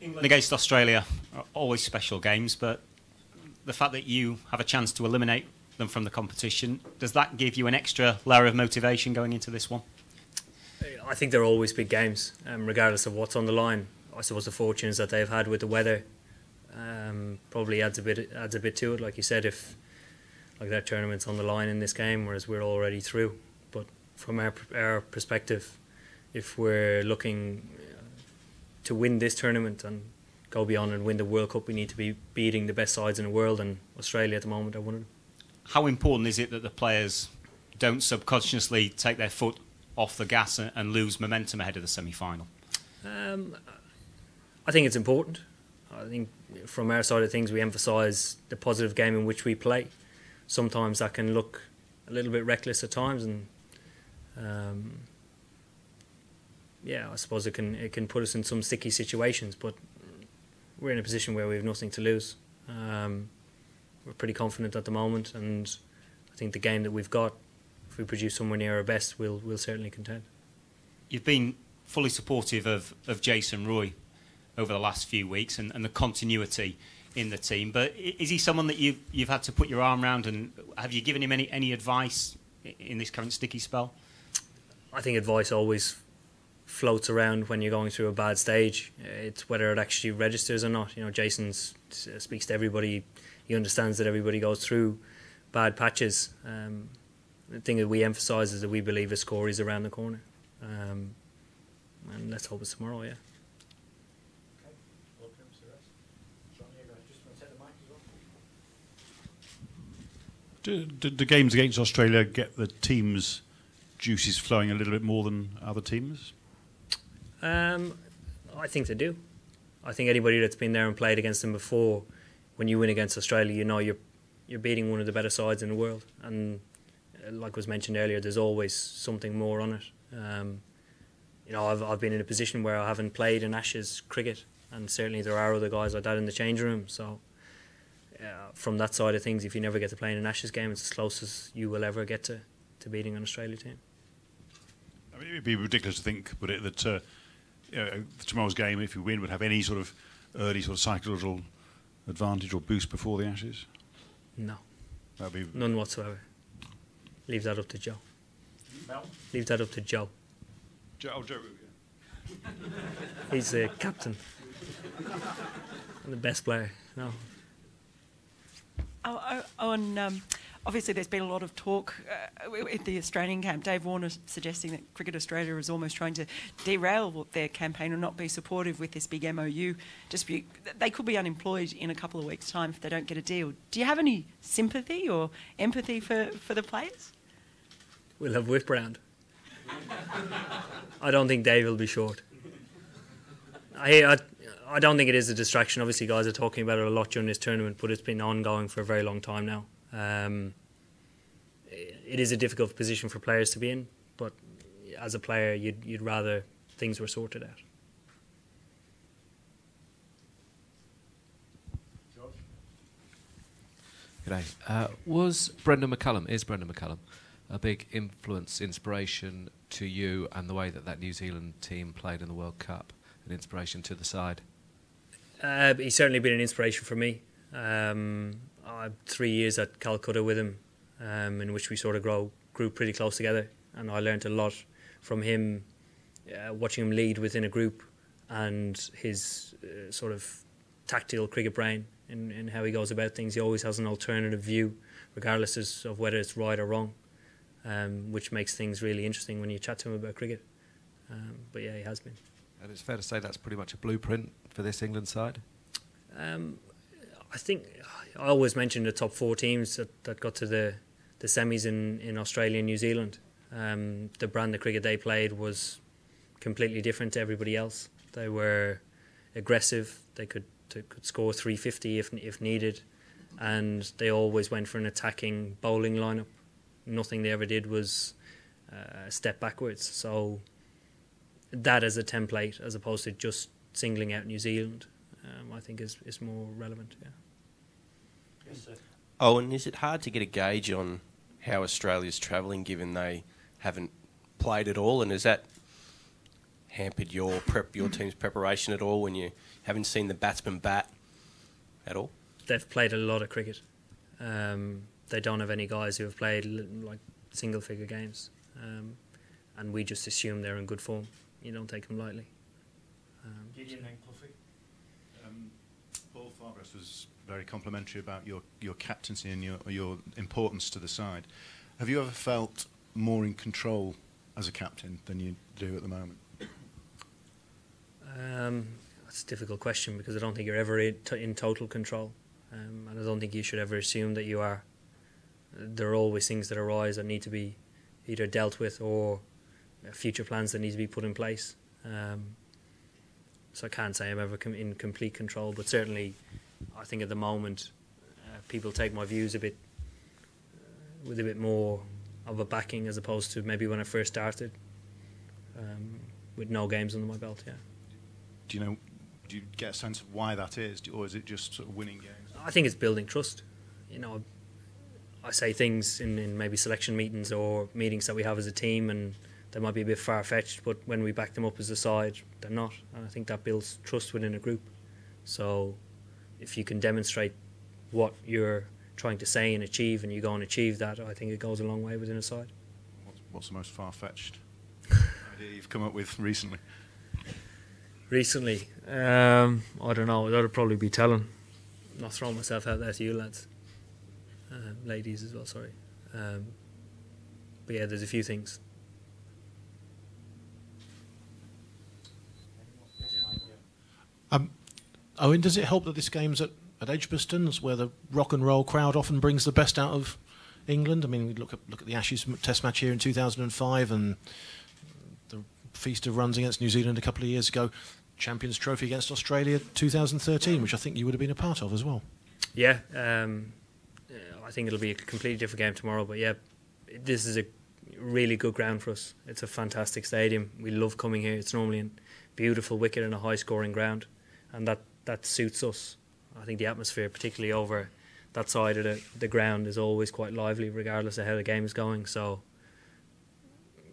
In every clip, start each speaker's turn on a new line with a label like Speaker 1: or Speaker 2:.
Speaker 1: England against Australia are always special games, but the fact that you have a chance to eliminate them from the competition, does that give you an extra layer of motivation going into this one?
Speaker 2: I think they're always big games, regardless of what's on the line. I suppose the fortunes that they've had with the weather probably adds a bit to it. Like you said, if like that tournament's on the line in this game, whereas we're already through. But from our perspective, if we're looking to win this tournament and go beyond and win the World Cup, we need to be beating the best sides in the world, and Australia at the moment are one of them. How
Speaker 1: important is it that the players don't subconsciously take their foot off the gas and lose momentum ahead of the semi-final?
Speaker 2: I think it's important. I think from our side of things, we emphasise the positive game in which we play. Sometimes that can look a little bit reckless at times, and I suppose it can put us in some sticky situations, but we're in a position where we have nothing to lose. We're pretty confident at the moment, and I think the game that we've got, if we produce somewhere near our best, we'll certainly contend.
Speaker 1: You've been fully supportive of Jason Roy over the last few weeks and the continuity in the team, but is he someone that you've had to put your arm around, and have you given him any advice in this current sticky spell?
Speaker 2: I think advice always floats around when you're going through a bad stage. It's whether it actually registers or not. You know, Jason speaks to everybody. He understands that everybody goes through bad patches. The thing that we emphasise is that we believe a score is around the corner. And let's hope it's tomorrow, yeah.
Speaker 3: Did the games against Australia get the team's juices flowing a little bit more than other teams?
Speaker 2: I think they do. I think anybody that's been there and played against them before, when you win against Australia, you know you're beating one of the better sides in the world. And like was mentioned earlier, there's always something more on it. I've been in a position where I haven't played in Ashes cricket, and certainly there are other guys like that in the change room. So from that side of things, if you never get to play in an Ashes game, it's as close as you will ever get to beating an Australia team.
Speaker 3: I mean, it'd be ridiculous to think, would it, that tomorrow's game, if you win, would have any sort of early sort of psychological advantage or boost before the Ashes?
Speaker 2: No.
Speaker 3: That'd be
Speaker 2: none whatsoever. Leave that up to Joe.
Speaker 1: Mel?
Speaker 2: Leave that up to Joe.
Speaker 3: Joe, yeah.
Speaker 2: He's the captain. And the best player. No.
Speaker 4: Obviously there's been a lot of talk at the Australian camp. Dave Warner suggesting that Cricket Australia is almost trying to derail their campaign and not be supportive with this big MOU dispute. They could be unemployed in a couple of weeks' time if they don't get a deal. Do you have any sympathy or empathy for the players?
Speaker 2: We'll have whip round. I don't think Dave will be short. I don't think it is a distraction. Obviously, guys are talking about it a lot during this tournament, but it's been ongoing for a very long time now. It is a difficult position for players to be in, but as a player, you'd rather things were sorted out.
Speaker 5: G'day. Is Brendan McCullum a big inspiration to you and the way that New Zealand team played in the World Cup, an inspiration to the side?
Speaker 2: He's certainly been an inspiration for me. I had 3 years at Calcutta with him, in which we sort of grew pretty close together, and I learnt a lot from him, watching him lead within a group, and his sort of tactical cricket brain in how he goes about things. He always has an alternative view, regardless of whether it's right or wrong, which makes things really interesting when you chat to him about cricket. But yeah, he has been.
Speaker 5: And it's fair to say that's pretty much a blueprint for this England side?
Speaker 2: I think I always mention the top 4 teams that got to the semis in Australia and New Zealand. The brand of cricket they played was completely different to everybody else. They were aggressive. They could score 350 if needed, and they always went for an attacking bowling lineup. Nothing they ever did was a step backwards. So that as a template, as opposed to just singling out New Zealand, I think is more relevant. Yeah.
Speaker 1: Yes, sir.
Speaker 6: And is it hard to get a gauge on how Australia's travelling, given they haven't played at all? And is that hampered your team's preparation at all when you haven't seen the batsman bat at all?
Speaker 2: They've played a lot of cricket. They don't have any guys who have played like single-figure games, and we just assume they're in good form. You don't take them lightly.
Speaker 3: Paul Farber's was very complimentary about your captaincy and your importance to the side. Have you ever felt more in control as a captain than you do at the moment?
Speaker 2: That's a difficult question because I don't think you're ever in total control, and I don't think you should ever assume that you are. There are always things that arise that need to be either dealt with or future plans that need to be put in place. So I can't say I'm ever in complete control, but certainly I think at the moment people take my views a bit with a bit more of a backing as opposed to maybe when I first started with no games under my belt. Yeah.
Speaker 3: Do you get a sense of why that is, or is it just sort of winning games?
Speaker 2: I think it's building trust. I say things in maybe selection meetings or meetings that we have as a team, and they might be a bit far-fetched, but when we back them up as a side, they're not. And I think that builds trust within a group. So if you can demonstrate what you're trying to say and achieve, and you go and achieve that, I think it goes a long way within a side.
Speaker 3: What's the most far-fetched idea you've come up with recently?
Speaker 2: Recently? I don't know. That would probably be telling. I'm not throwing myself out there to you lads. Ladies as well, sorry. But yeah, there's a few things.
Speaker 7: Owen, does it help that this game's at Edgbaston, where the rock and roll crowd often brings the best out of England? I mean, we look at the Ashes Test match here in 2005 and the feast of runs against New Zealand a couple of years ago, Champions Trophy against Australia 2013, which I think you would have been a part of as well.
Speaker 2: Yeah, I think it'll be a completely different game tomorrow, but yeah, this is a really good ground for us. It's a fantastic stadium. We love coming here. It's normally a beautiful wicket and a high-scoring ground, and that suits us. I think the atmosphere, particularly over that side of the ground, is always quite lively regardless of how the game is going. So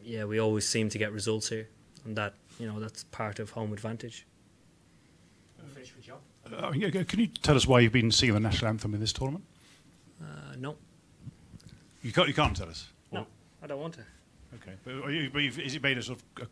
Speaker 2: yeah, we always seem to get results here, and that's part of home advantage.
Speaker 3: Can you tell us why you've been singing the national anthem in this tournament?
Speaker 2: No.
Speaker 3: You can't tell us?
Speaker 2: No, I don't want to.
Speaker 3: Okay, but is it made a sort of